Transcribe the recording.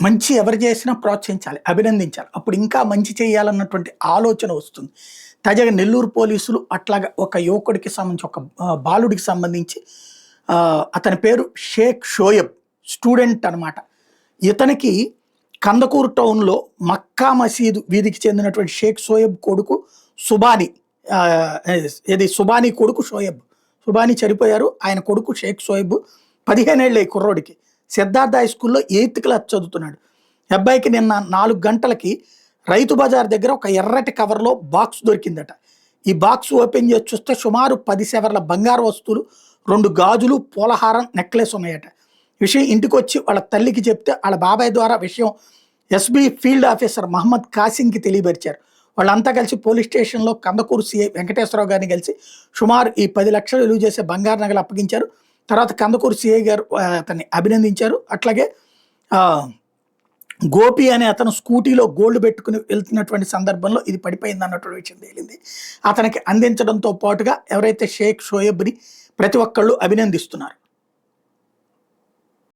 మంచి ఎవరు చేసినా ప్రోత్సహించాలి, అభినందించాలి. అప్పుడు ఇంకా మంచి చేయాలన్నటువంటి ఆలోచన వస్తుంది. తాజాగా నెల్లూరు పోలీసులు అట్లాగా ఒక యువకుడికి సంబంధించి ఒక బాలుడికి సంబంధించి అతని పేరు షేక్ షోయబ్, స్టూడెంట్ అనమాట. ఇతనికి కందకూరు టౌన్‌లో మక్కా మసీదు వీధికి చెందినటువంటి షేక్ షోయబ్ కొడుకు సుబానీ, సుబానీ కొడుకు షోయబ్. సుబానీ చనిపోయారు. ఆయన కొడుకు షేక్ షోయబ్ 15 ఏళ్లే ఈ కుర్రోడికి. సిద్ధార్థ హై స్కూల్‌లో 8th క్లాస్ చదువుతున్నాడు. ఈ అబ్బాయికి నిన్న 4 గంటలకి రైతు బజార్ దగ్గర ఒక ఎర్రటి కవర్‌లో బాక్స్ దొరికిందట. ఈ బాక్స్ ఓపెన్ చేసి చూస్తే సుమారు 10 సవర్ల బంగారు వస్తువులు, 2 గాజులు, పూలహారం, నెక్లెస్ ఉన్నాయట. విషయం ఇంటికొచ్చి వాళ్ళ తల్లికి చెప్తే వాళ్ళ బాబాయ్ ద్వారా విషయం ఎస్బీ ఫీల్డ్ ఆఫీసర్ మహమ్మద్ కాసింకి తెలియపరిచారు. వాళ్ళంతా కలిసి పోలీస్ స్టేషన్‌లో కందకూరు సీఐ వెంకటేశ్వరరావు గారిని కలిసి సుమారు ఈ 10 లక్షలు విలువ చేసే బంగారు నగలు అప్పగించారు. తర్వాత కందకూరు సీఐ గారు అతన్ని అభినందించారు. అట్లాగే గోపి అనే అతను స్కూటీలో గోల్డ్ పెట్టుకుని వెళ్తున్నటువంటి సందర్భంలో ఇది పడిపోయింది అన్నటువంటి విషయం తేలింది. అతనికి అందించడంతో పాటుగా ఎవరైతే షేక్ షోయబ్ని ప్రతి ఒక్కళ్ళు అభినందిస్తున్నారు.